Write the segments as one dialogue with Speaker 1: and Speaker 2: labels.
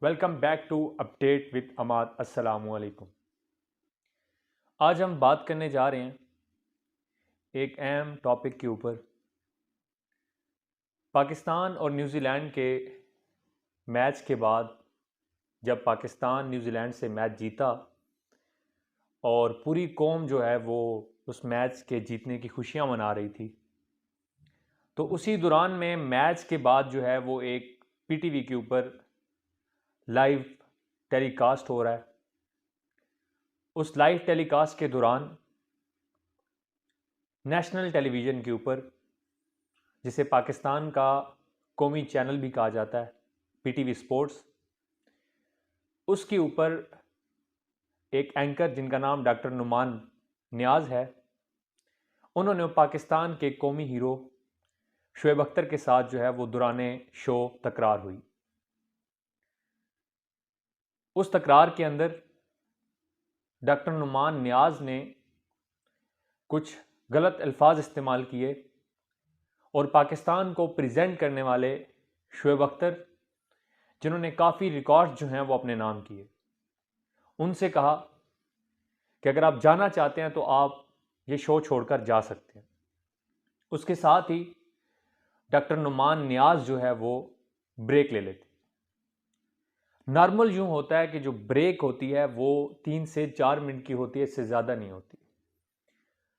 Speaker 1: Welcome back to update with Amad. अस्सलामुअलैकुम। आज हम बात करने जा रहे हैं एक अहम टॉपिक के ऊपर। पाकिस्तान और न्यूजीलैंड के मैच के बाद जब पाकिस्तान न्यूजीलैंड से मैच जीता और पूरी कौम जो है वो उस मैच के जीतने की खुशियां मना रही थी, तो उसी दौरान में मैच के बाद जो है वो एक पीटीवी के ऊपर लाइव टेलीकास्ट हो रहा है। उस लाइव टेलीकास्ट के दौरान नेशनल टेलीविज़न के ऊपर, जिसे पाकिस्तान का कौमी चैनल भी कहा जाता है, पीटीवी स्पोर्ट्स, उसके ऊपर एक एंकर जिनका नाम डॉक्टर नुमान नियाज़ है, उन्होंने पाकिस्तान के कौमी हीरो शोएब अख्तर के साथ जो है वो दौराने शो तकरार हुई। उस तकरार के अंदर डॉक्टर नुमान नियाज़ ने कुछ गलत अल्फाज इस्तेमाल किए और पाकिस्तान को प्रेजेंट करने वाले शोएब अख्तर, जिन्होंने काफ़ी रिकॉर्ड्स जो हैं वो अपने नाम किए, उनसे कहा कि अगर आप जाना चाहते हैं तो आप ये शो छोड़कर जा सकते हैं। उसके साथ ही डॉक्टर नुमान नियाज़ जो है वो ब्रेक ले लेते। नॉर्मल यूँ होता है कि जो ब्रेक होती है वो 3 से 4 मिनट की होती है, इससे ज़्यादा नहीं होती।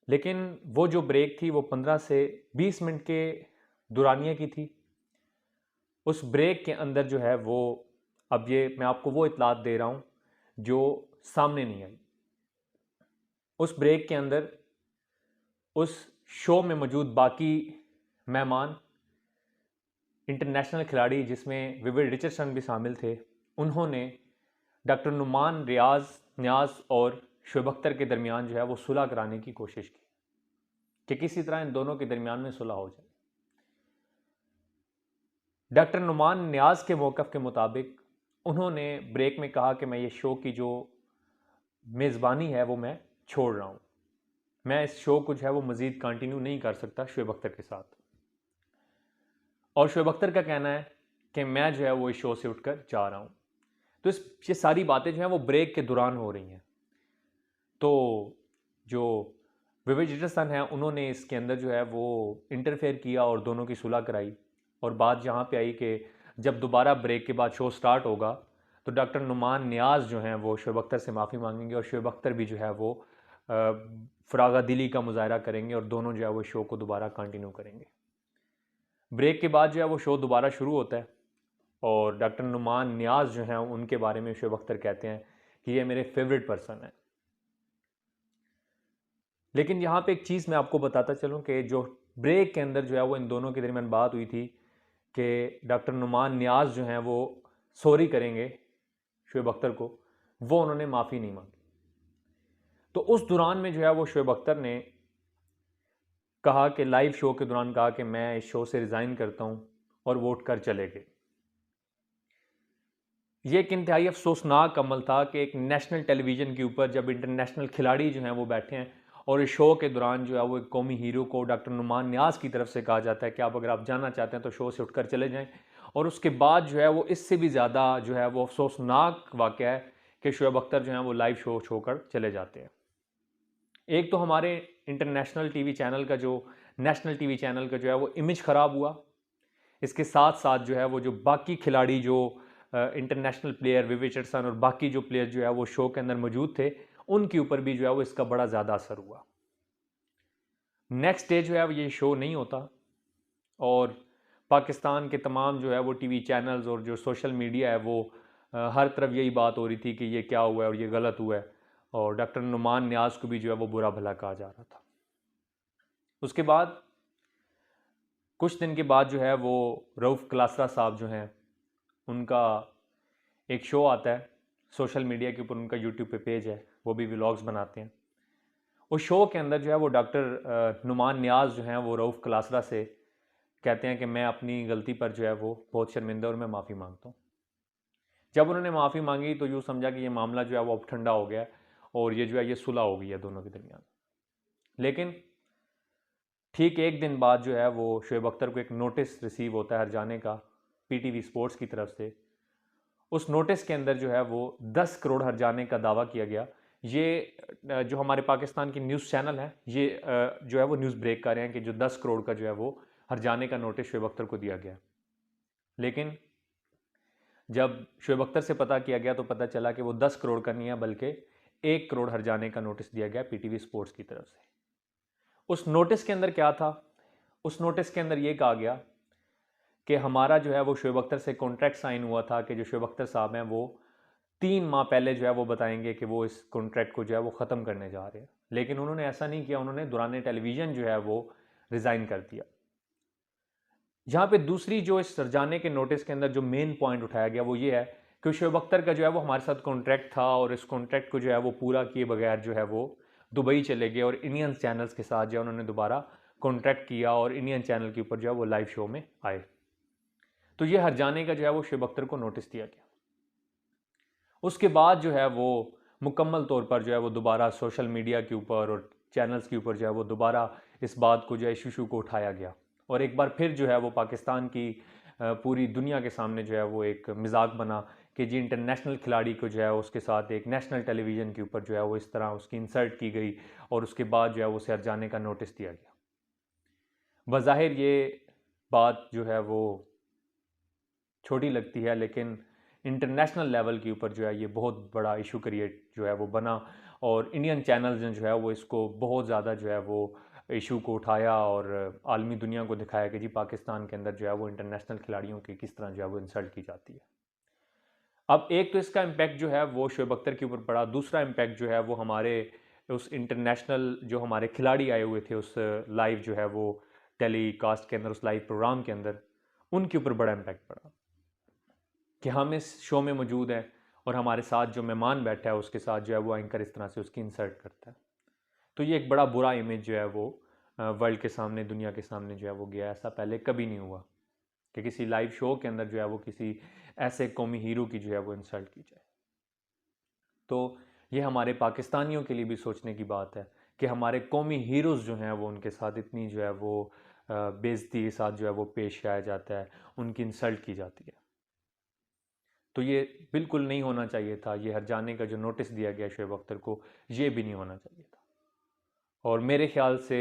Speaker 1: लेकिन वो जो ब्रेक थी वो 15 से 20 मिनट के दौरानिए की थी। उस ब्रेक के अंदर जो है वो, अब ये मैं आपको वो इतलात दे रहा हूँ जो सामने नहीं आई। उस ब्रेक के अंदर उस शो में मौजूद बाकी मेहमान, इंटरनेशनल खिलाड़ी जिसमें विविड रिचर्डसन भी शामिल थे, उन्होंने डॉक्टर नुमान नियाज़ और शोएब अख्तर के दरमियान जो है वो सुलह कराने की कोशिश की कि किसी तरह इन दोनों के दरमियान में सुलह हो जाए। डॉक्टर नुमान नियाज़ के मौक़िफ़ के मुताबिक उन्होंने ब्रेक में कहा कि मैं ये शो की जो मेज़बानी है वो मैं छोड़ रहा हूँ, मैं इस शो को जो है वो मज़ीद कंटिन्यू नहीं कर सकता शोएब अख्तर के साथ। और शोएब अख्तर का कहना है कि मैं जो है वो इस शो से उठकर जा रहा हूँ। तो ये सारी बातें जो हैं वो ब्रेक के दौरान हो रही हैं। तो जो विविड रिचर्डसन है, उन्होंने इसके अंदर जो है वो इंटरफेयर किया और दोनों की सुलह कराई। और बात यहाँ पे आई कि जब दोबारा ब्रेक के बाद शो स्टार्ट होगा तो डॉक्टर नुमान नियाज़ जो हैं वो शोएब अख्तर से माफ़ी मांगेंगे और शोएब अख्तर भी जो है वो फरागा दिली का मुजाहरा करेंगे और दोनों जो है वो शो को दोबारा कंटिन्यू करेंगे। ब्रेक के बाद जो है वो शो दोबारा शुरू होता है और डॉक्टर नुमान नियाज़ जो हैं उनके बारे में शोएब अख्तर कहते हैं कि ये मेरे फेवरेट पर्सन है। लेकिन यहाँ पे एक चीज़ मैं आपको बताता चलूँ कि जो ब्रेक के अंदर जो है वो इन दोनों के दरमियान बात हुई थी कि डॉक्टर नुमान नियाज़ जो हैं वो सॉरी करेंगे शोएब अख्तर को, वो उन्होंने माफ़ी नहीं मांगी। तो उस दौरान में जो है वो शोएब अख्तर ने कहा कि लाइव शो के दौरान कहा कि मैं इस शो से रिज़ाइन करता हूँ और वोट कर चले गए। ये एक इंतहाई अफसोसनाक अमल था कि एक नेशनल टेलीविज़न के ऊपर जब इंटरनेशनल खिलाड़ी जो हैं वो बैठे हैं और इस शो के दौरान जो है वो एक कौमी हीरो को डॉक्टर नुमान नियाज़ की तरफ से कहा जाता है कि आप अगर आप जाना चाहते हैं तो शो से उठकर चले जाएं। और उसके बाद जो है वो इससे भी ज़्यादा जो है वो अफसोसनाक वाक़या है कि शोएब अख्तर जो हैं वो लाइव शो छोड़कर चले जाते हैं। एक तो हमारे इंटरनेशनल टीवी चैनल का जो नेशनल टीवी चैनल का जो है वो इमेज ख़राब हुआ। इसके साथ साथ जो है वो जो बाकी खिलाड़ी जो इंटरनेशनल प्लेयर विविड रिचर्डसन और बाकी जो प्लेयर जो है वो शो के अंदर मौजूद थे, उनके ऊपर भी जो है वो इसका बड़ा ज़्यादा असर हुआ। नेक्स्ट डे जो है ये शो नहीं होता और पाकिस्तान के तमाम जो है वो टीवी चैनल्स और जो सोशल मीडिया है वो हर तरफ यही बात हो रही थी कि ये क्या हुआ है और ये गलत हुआ है और डॉक्टर नुमान नियाज़ को भी जो है वो बुरा भला कहा जा रहा था। उसके बाद कुछ दिन के बाद जो है वो रऊफ़ क्लासरा साहब जो हैं, उनका एक शो आता है सोशल मीडिया के ऊपर, उनका यूट्यूब पे पेज है, वो भी व्लॉग्स बनाते हैं। उस शो के अंदर जो है वो डॉक्टर नुमान नियाज़ जो हैं वो रऊफ़ क्लासरा से कहते हैं कि मैं अपनी गलती पर जो है वो बहुत शर्मिंदा और मैं माफ़ी मांगता हूँ। जब उन्होंने माफ़ी मांगी तो यूँ समझा कि ये मामला जो है वो अब ठंडा हो गया और ये जो है ये सुलह हो गई है दोनों के दरमियान। लेकिन ठीक एक दिन बाद जो है वो शोएब अख्तर को एक नोटिस रिसीव होता है हर जाने का पीटीवी स्पोर्ट्स की तरफ से, उस नोटिस के अंदर जो है वो 10 करोड़ हर्जाने का दावा किया गया। ये जो हमारे पाकिस्तान की न्यूज़ चैनल है ये जो है वो न्यूज़ ब्रेक कर रहे हैं कि जो 10 करोड़ का जो है वो हर्जाने का नोटिस शुएब अख्तर को दिया गया। लेकिन जब शुएब अख्तर से पता किया गया तो पता चला कि वो 10 करोड़ का नहीं है बल्कि 1 करोड़ हर्जाने का नोटिस दिया गया पीटीवी स्पोर्ट्स की तरफ से। उस नोटिस के अंदर क्या था? उस नोटिस के अंदर ये कहा गया कि हमारा जो है वो शुएब अख्तर से कॉन्ट्रैक्ट साइन हुआ था कि जो शुएब अख्तर साहब हैं वो 3 माह पहले जो है वो बताएंगे कि वो इस कॉन्ट्रैक्ट को जो है वो ख़त्म करने जा रहे हैं। लेकिन उन्होंने ऐसा नहीं किया, उन्होंने दौरान टेलीविज़न जो है वो रिज़ाइन कर दिया। जहाँ पे दूसरी जो इस सरजाने के नोटिस के अंदर जो मेन पॉइंट उठाया गया वो ये है कि शुएब अख्तर का जो है वो हमारे साथ कॉन्ट्रैक्ट था और इस कॉन्ट्रैक्ट को जो है वो पूरा किए बगैर जो है वो दुबई चले गए और इंडियन चैनल्स के साथ जो है उन्होंने दोबारा कॉन्ट्रैक्ट किया और इंडियन चैनल के ऊपर जो है वो लाइव शो में आए। तो ये हर्जाने का जो है वो शुएब अख्तर को नोटिस दिया गया। उसके बाद जो है वो मुकम्मल तौर पर जो है वो दोबारा सोशल मीडिया के ऊपर और चैनल्स के ऊपर जो है वो दोबारा इस बात को जो है इस इशू को उठाया गया और एक बार फिर जो है वो पाकिस्तान की पूरी दुनिया के सामने जो है वो एक मजाक बना कि जी इंटरनेशनल खिलाड़ी को जो है उसके साथ एक नेशनल टेलीविज़न के ऊपर जो है वो इस तरह उसकी इंसल्ट की गई और उसके बाद जो है उसे हर्जाने का नोटिस दिया गया। बज़ाहिर ये बात जो है वो छोटी लगती है लेकिन इंटरनेशनल लेवल के ऊपर जो है ये बहुत बड़ा इशू क्रिएट जो है वो बना और इंडियन चैनल्स ने जो है वो इसको बहुत ज़्यादा जो है वो इशू को उठाया और आलमी दुनिया को दिखाया कि जी पाकिस्तान के अंदर जो है वो इंटरनेशनल खिलाड़ियों की किस तरह जो है वो इंसल्ट की जाती है। अब एक तो इसका इम्पैक्ट जो है वो शुएब अख्तर के ऊपर पड़ा, दूसरा इम्पैक्ट जो है वो हमारे उस इंटरनेशनल जो हमारे खिलाड़ी आए हुए थे उस लाइव जो है वो टेलीकास्ट के अंदर, उस लाइव प्रोग्राम के अंदर, उनके ऊपर बड़ा इम्पैक्ट पड़ा कि हम इस शो में मौजूद हैं और हमारे साथ जो मेहमान बैठा है उसके साथ जो है वो एंकर इस तरह से उसकी इंसल्ट करता है। तो ये एक बड़ा बुरा इमेज जो है वो वर्ल्ड के सामने, दुनिया के सामने जो है वो गया। ऐसा पहले कभी नहीं हुआ कि किसी लाइव शो के अंदर जो है वो किसी ऐसे कौमी हीरो की जो है वो इंसल्ट की जाए। तो ये हमारे पाकिस्तानियों के लिए भी सोचने की बात है कि हमारे कौमी हीरोज़ जो हैं वो उनके साथ इतनी जो है वो बेइज्जती के साथ जो है वो पेश आया जाता है, उनकी इंसल्ट की जाती है। तो ये बिल्कुल नहीं होना चाहिए था। ये हर्जाने का जो नोटिस दिया गया शुएब अख्तर को, ये भी नहीं होना चाहिए था। और मेरे ख्याल से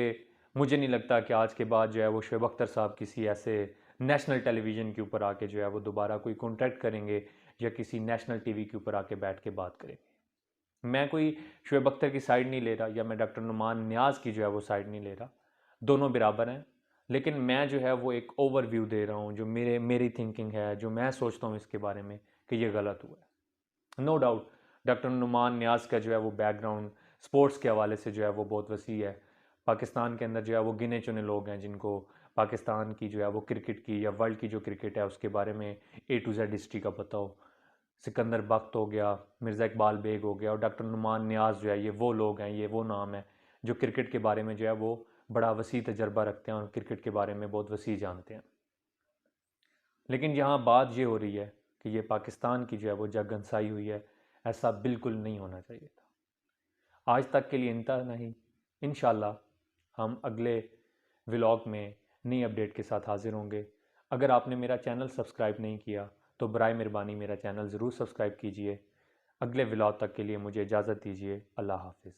Speaker 1: मुझे नहीं लगता कि आज के बाद जो है वो शुएब अख्तर साहब किसी ऐसे नेशनल टेलीविज़न के ऊपर आके जो है वो दोबारा कोई कॉन्टैक्ट करेंगे या किसी नेशनल टीवी के ऊपर आके बैठ के बात करेंगे। मैं कोई शुएब अख्तर की साइड नहीं ले रहा या मैं डॉक्टर नुमान नियाज़ की जो है वो साइड नहीं ले रहा, दोनों बराबर हैं। लेकिन मैं जो है वो एक ओवरव्यू दे रहा हूँ, जो मेरी थिंकिंग है, जो मैं सोचता हूँ इसके बारे में कि ये गलत हुआ है। नो डाउट डॉक्टर नुमान नियाज़ का जो है वो बैकग्राउंड स्पोर्ट्स के हवाले से जो है वो बहुत वसी है। पाकिस्तान के अंदर जो है वो गिने चुने लोग हैं जिनको पाकिस्तान की जो है वो क्रिकेट की या वर्ल्ड की जो क्रिकेट है उसके बारे में ए टू जेड हिस्ट्री का पता हो। सिकंदर बख्त हो गया, मिर्ज़ा इकबाल बेग हो गया और डॉक्टर नुमान नियाज़ जो है ये वो लोग हैं, ये वो नाम है जो क्रिकेट के बारे में जो है वो बड़ा वसी तजर्बा रखते हैं और क्रिकेट के बारे में बहुत वसी जानते हैं। लेकिन यहाँ बात ये हो रही है कि ये पाकिस्तान की जो है वो जग हंसाई हुई है, ऐसा बिल्कुल नहीं होना चाहिए था। आज तक के लिए इतना नहीं, इंशाल्लाह हम अगले व्लॉग में नई अपडेट के साथ हाजिर होंगे। अगर आपने मेरा चैनल सब्सक्राइब नहीं किया तो बराए मेहरबानी मेरा चैनल ज़रूर सब्सक्राइब कीजिए। अगले व्लॉग तक के लिए मुझे इजाज़त दीजिए। अल्लाह हाफ़िज़।